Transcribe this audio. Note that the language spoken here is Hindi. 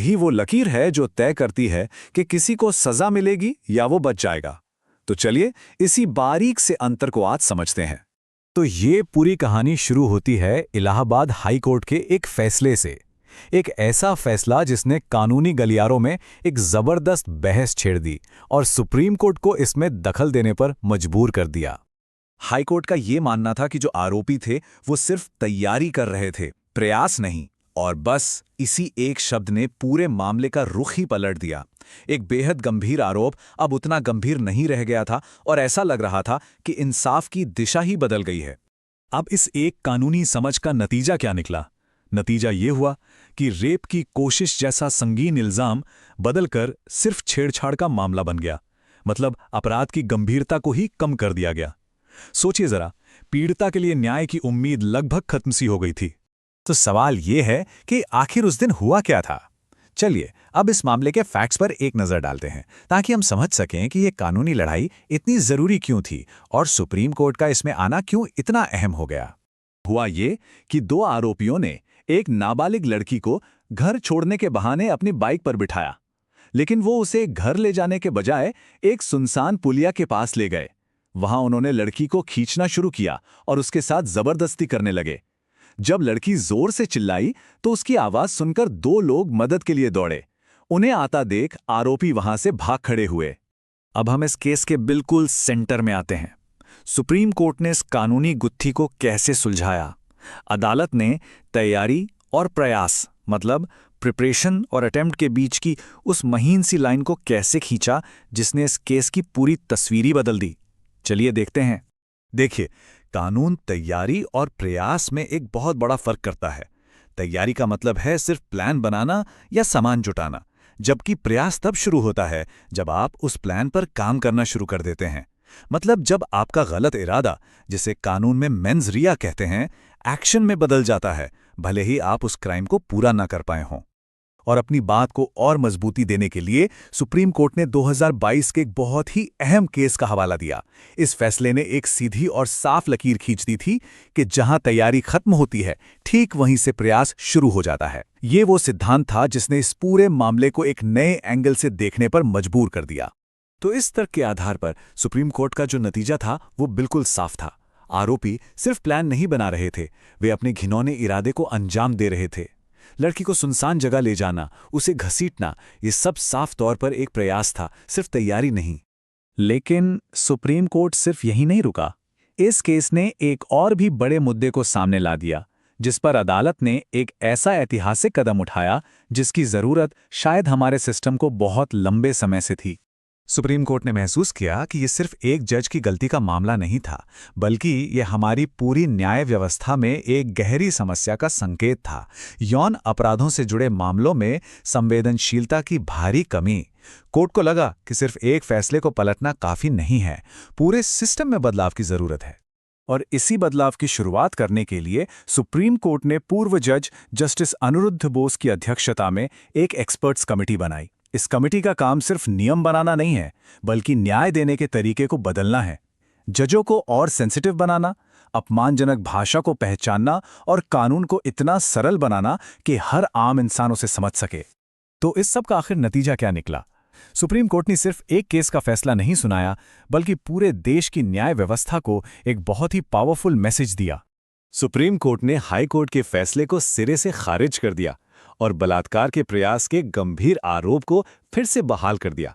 यही वो लकीर है जो तय करती है कि किसी को सजा मिलेगी या वो बच जाएगा। तो चलिए इसी बारीक से अंतर को आज समझते हैं। तो ये पूरी कहानी शुरू होती है इलाहाबाद हाई कोर्ट के एक फैसले से। एक ऐसा फैसला जिसने कानूनी गलियारों में एक जबरदस्त बहस छेड़ दी और सुप्रीम कोर्ट को इसमें दखल देने पर मजबूर कर दिया। हाईकोर्ट का ये मानना था कि जो आरोपी थे वो सिर्फ तैयारी कर रहे थे, प्रयास नहीं। और बस इसी एक शब्द ने पूरे मामले का रुख ही पलट दिया। एक बेहद गंभीर आरोप अब उतना गंभीर नहीं रह गया था और ऐसा लग रहा था कि इंसाफ की दिशा ही बदल गई है। अब इस एक कानूनी समझ का नतीजा क्या निकला? नतीजा ये हुआ कि रेप की कोशिश जैसा संगीन इल्जाम बदलकर सिर्फ छेड़छाड़ का मामला बन गया। मतलब अपराध की गंभीरता को ही कम कर दिया गया। सोचिए जरा, पीड़िता के लिए न्याय की उम्मीद लगभग खत्म सी हो गई थी। तो सवाल ये है कि आखिर उस दिन हुआ क्या था? चलिए अब इस मामले के फैक्ट्स पर एक नज़र डालते हैं ताकि हम समझ सकें कि ये कानूनी लड़ाई इतनी ज़रूरी क्यों थी और सुप्रीम कोर्ट का इसमें आना क्यों इतना अहम हो गया। हुआ ये कि दो आरोपियों ने एक नाबालिग लड़की को घर छोड़ने के बहाने अपनी बाइक पर बिठाया, लेकिन वो उसे घर ले जाने के बजाय एक सुनसान पुलिया के पास ले गए। वहां उन्होंने लड़की को खींचना शुरू किया और उसके साथ जबरदस्ती करने लगे। जब लड़की जोर से चिल्लाई तो उसकी आवाज सुनकर दो लोग मदद के लिए दौड़े। उन्हें आता देख आरोपी वहां से भाग खड़े हुए। अब हम इस केस के बिल्कुल सेंटर में आते हैं। सुप्रीम कोर्ट ने इस कानूनी गुत्थी को कैसे सुलझाया? अदालत ने तैयारी और प्रयास, मतलब प्रिपरेशन और अटेम्प्ट के बीच की उस महीन सी लाइन को कैसे खींचा जिसने इस केस की पूरी तस्वीर ही बदल दी। चलिए देखते हैं। देखिए, कानून तैयारी और प्रयास में एक बहुत बड़ा फर्क करता है। तैयारी का मतलब है सिर्फ प्लान बनाना या सामान जुटाना, जबकि प्रयास तब शुरू होता है जब आप उस प्लान पर काम करना शुरू कर देते हैं। मतलब जब आपका गलत इरादा, जिसे कानून में मेंस रिया कहते हैं, एक्शन में बदल जाता है, भले ही आप उस क्राइम को पूरा ना कर पाए हों। और अपनी बात को और मजबूती देने के लिए सुप्रीम कोर्ट ने 2022 के एक बहुत ही अहम केस का हवाला दिया। इस फैसले ने एक सीधी और साफ लकीर खींच दी थी कि जहां तैयारी खत्म होती है, ठीक वहीं से प्रयास शुरू हो जाता है। ये वो सिद्धांत था जिसने इस पूरे मामले को एक नए एंगल से देखने पर मजबूर कर दिया। तो इस तर्क के आधार पर सुप्रीम कोर्ट का जो नतीजा था वो बिल्कुल साफ था। आरोपी सिर्फ प्लान नहीं बना रहे थे, वे अपने घिनौने इरादे को अंजाम दे रहे थे। लड़की को सुनसान जगह ले जाना, उसे घसीटना, ये सब साफ तौर पर एक प्रयास था, सिर्फ तैयारी नहीं। लेकिन सुप्रीम कोर्ट सिर्फ यही नहीं रुका। इस केस ने एक और भी बड़े मुद्दे को सामने ला दिया, जिस पर अदालत ने एक ऐसा ऐतिहासिक कदम उठाया जिसकी जरूरत शायद हमारे सिस्टम को बहुत लंबे समय से थी। सुप्रीम कोर्ट ने महसूस किया कि ये सिर्फ एक जज की गलती का मामला नहीं था, बल्कि ये हमारी पूरी न्याय व्यवस्था में एक गहरी समस्या का संकेत था। यौन अपराधों से जुड़े मामलों में संवेदनशीलता की भारी कमी। कोर्ट को लगा कि सिर्फ एक फैसले को पलटना काफी नहीं है, पूरे सिस्टम में बदलाव की जरूरत है। और इसी बदलाव की शुरुआत करने के लिए सुप्रीम कोर्ट ने पूर्व जज जस्टिस अनिरुद्ध बोस की अध्यक्षता में एक एक्सपर्ट्स कमेटी बनाई। इस कमेटी का काम सिर्फ नियम बनाना नहीं है, बल्कि न्याय देने के तरीके को बदलना है। जजों को और सेंसिटिव बनाना, अपमानजनक भाषा को पहचानना और कानून को इतना सरल बनाना कि हर आम इंसान उसे समझ सके। तो इस सब का आखिर नतीजा क्या निकला? सुप्रीम कोर्ट ने सिर्फ एक केस का फैसला नहीं सुनाया, बल्कि पूरे देश की न्याय व्यवस्था को एक बहुत ही पावरफुल मैसेज दिया। सुप्रीम कोर्ट ने हाई कोर्ट के फैसले को सिरे से खारिज कर दिया और बलात्कार के प्रयास के गंभीर आरोप को फिर से बहाल कर दिया।